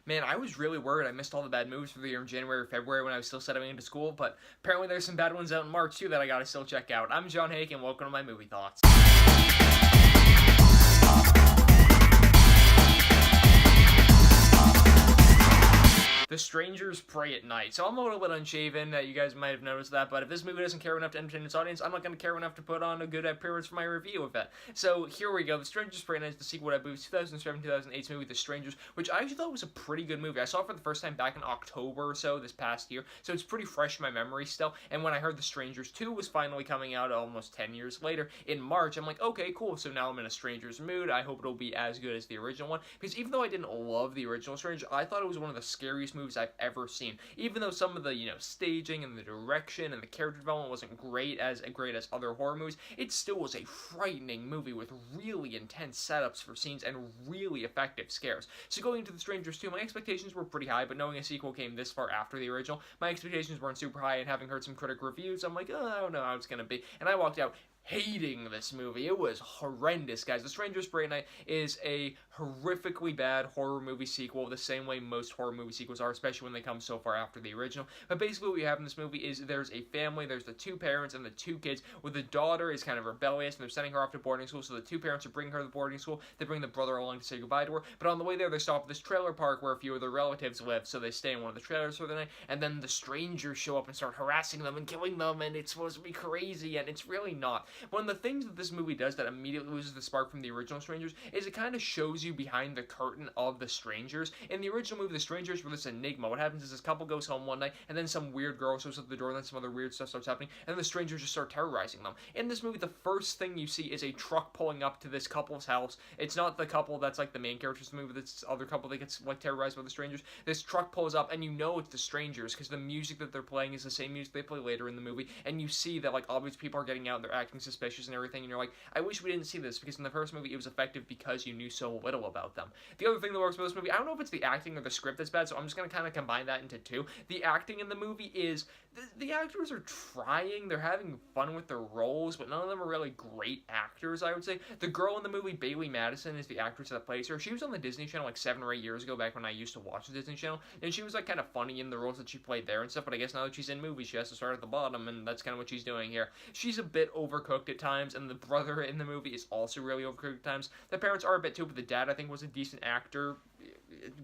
Man, I was really worried I missed all the bad movies for the year in January or February when I was still settling into school, but apparently there's some bad ones out in March too that I gotta still check out. I'm John Hayeck, and welcome to my movie thoughts. The Strangers Pray at Night. So I'm a little bit unshaven, you guys might have noticed that, but if this movie doesn't care enough to entertain its audience, I'm not going to care enough to put on a good appearance for my review of it. So here we go. The Strangers Pray at Night is the sequel to that movie's 2007-2008 movie, The Strangers, which I actually thought was a pretty good movie. I saw it for the first time back in October or so this past year, so it's pretty fresh in my memory still, and when I heard The Strangers 2 was finally coming out almost 10 years later, in March, I'm like, okay, cool, so now I'm in a Strangers mood. I hope it'll be as good as the original one, because even though I didn't love the original Strangers, I thought it was one of the scariest movies I've ever seen. Even though some of the, staging and the direction and the character development wasn't great as other horror movies, it still was a frightening movie with really intense setups for scenes and really effective scares. So going into The Strangers 2, my expectations were pretty high, but knowing a sequel came this far after the original, my expectations weren't super high, and having heard some critic reviews, I'm like, oh, I don't know how it's gonna be. And I walked out hating this movie. It was horrendous, guys. The Strangers Pray at Night is a horrifically bad horror movie sequel, the same way most horror movie sequels are, especially when they come so far after the original. But basically what we have in this movie is there's a family, there's the two parents and the two kids, where the daughter is kind of rebellious, and they're sending her off to boarding school, so the two parents are bringing her to boarding school. They bring the brother along to say goodbye to her, but on the way there, they stop at this trailer park where a few of their relatives live, so they stay in one of the trailers for the night, and then the strangers show up and start harassing them and killing them, and it's supposed to be crazy, and it's really not. One of the things that this movie does that immediately loses the spark from the original Strangers is it kind of shows you behind the curtain of the Strangers. In the original movie, the Strangers were this enigma. What happens is this couple goes home one night, and then some weird girl shows up at the door, and then some other weird stuff starts happening, and then the Strangers just start terrorizing them. In this movie, the first thing you see is a truck pulling up to this couple's house. It's not the couple that's like the main characters of the movie, that's the other couple that gets like terrorized by the Strangers. This truck pulls up, and you know it's the Strangers because the music that they're playing is the same music they play later in the movie, and you see that like all these people are getting out and they're acting suspicious and everything, and you're like, I wish we didn't see this, because in the first movie it was effective because you knew so little about them. The other thing that works with this movie, I don't know if it's the acting or the script that's bad, so I'm just going to kind of combine that into two. The acting in the movie is, the actors are trying, they're having fun with their roles, but none of them are really great actors, I would say. The girl in the movie, Bailey Madison, is the actress that plays her. She was on the Disney Channel like 7 or 8 years ago, back when I used to watch the Disney Channel, and she was like kind of funny in the roles that she played there and stuff, but I guess now that she's in movies, she has to start at the bottom, and that's kind of what she's doing here. She's a bit overcooked at times, and the brother in the movie is also really overcooked at times. The parents are a bit too, but the dad, I think, was a decent actor.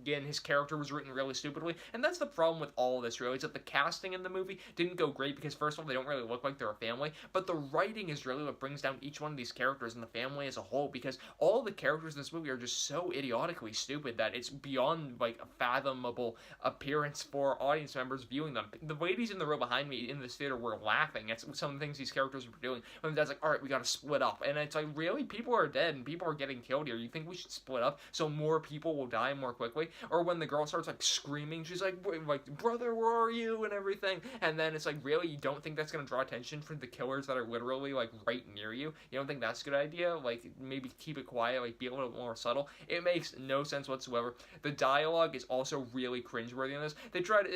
Again, his character was written really stupidly, and that's the problem with all of this, really, is that the casting in the movie didn't go great, because first of all, they don't really look like they're a family, but the writing is really what brings down each one of these characters and the family as a whole, because all the characters in this movie are just so idiotically stupid that it's beyond, like, a fathomable appearance for audience members viewing them. The ladies in the row behind me in this theater were laughing at some of the things these characters were doing, when the dad's like, alright, we gotta split up, and it's like, really? People are dead, and people are getting killed here. You think we should split up so more people will die more quickly? Or when the girl starts like screaming, she's like, brother, where are you, and everything, and then it's like, really, you don't think that's gonna draw attention for the killers that are literally like right near you? You don't think that's a good idea? Like, maybe keep it quiet, like be a little more subtle. It makes no sense whatsoever. The dialogue is also really cringeworthy in this. They tried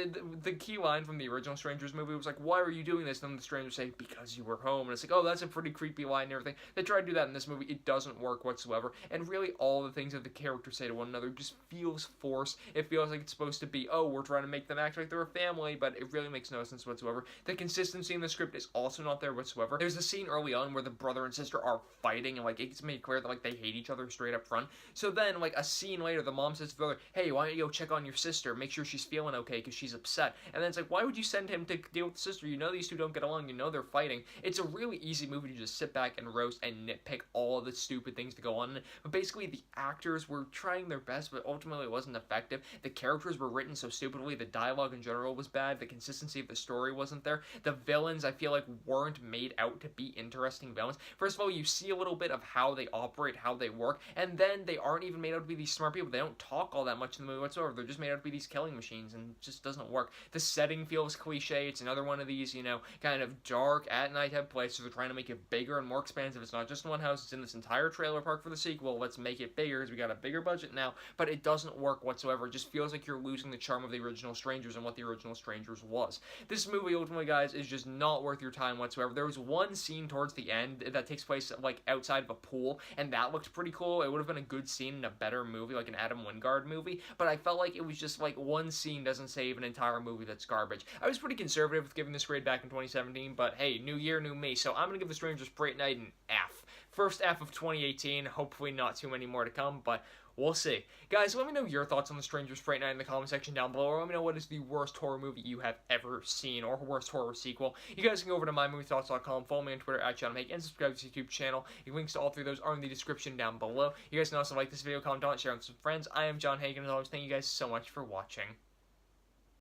the key line from the original Strangers movie was like, why are you doing this? And then the strangers say, because you were home, and it's like, oh, that's a pretty creepy line and everything. They tried to do that in this movie. It doesn't work whatsoever, and really all the things that the characters say to one another just feels forced. It feels like it's supposed to be, oh, we're trying to make them act like they're a family, but it really makes no sense whatsoever. The consistency in the script is also not there whatsoever. There's a scene early on where the brother and sister are fighting, and like it's made clear that like they hate each other straight up front. So then like a scene later, the mom says to the brother, hey, why don't you go check on your sister, make sure she's feeling okay because she's upset. And then it's like, why would you send him to deal with the sister? You know these two don't get along, you know they're fighting. It's a really easy movie to just sit back and roast and nitpick all of the stupid things to go on in it. But basically the actors were trying their best, but ultimately it wasn't effective. The characters were written so stupidly, the dialogue in general was bad, the consistency of the story wasn't there. The villains, I feel like, weren't made out to be interesting villains. First of all, you see a little bit of how they operate, how they work, and then they aren't even made out to be these smart people. They don't talk all that much in the movie whatsoever. They're just made out to be these killing machines, and it just doesn't work. The setting feels cliche. It's another one of these, kind of dark, at-night type places. They're trying to make it bigger and more expansive. It's not just in one house, it's in this entire trailer park for the sequel. Let's make it bigger, because we got a bigger budget now, but it doesn't work whatsoever. It just feels like you're losing the charm of the original Strangers and what the original Strangers was. This movie, ultimately, guys, is just not worth your time whatsoever. There was one scene towards the end that takes place, like, outside of a pool, and that looked pretty cool. It would have been a good scene in a better movie, like an Adam Wingard movie, but I felt like it was just, like, one scene doesn't save an entire movie that's garbage. I was pretty conservative with giving this grade back in 2017, but hey, new year, new me, so I'm gonna give The Strangers Parade Night an F. First F of 2018, hopefully not too many more to come, but we'll see. Guys, let me know your thoughts on The Strangers Parade Night in the comment section down below, or let me know what is the worst horror movie you have ever seen, or worst horror sequel. You guys can go over to mymoviethoughts.com, follow me on Twitter at JohnHayeck, and subscribe to this YouTube channel. The links to all three of those are in the description down below. You guys can also like this video, comment on it, share it with some friends. I am John Hayeck, and as always, thank you guys so much for watching.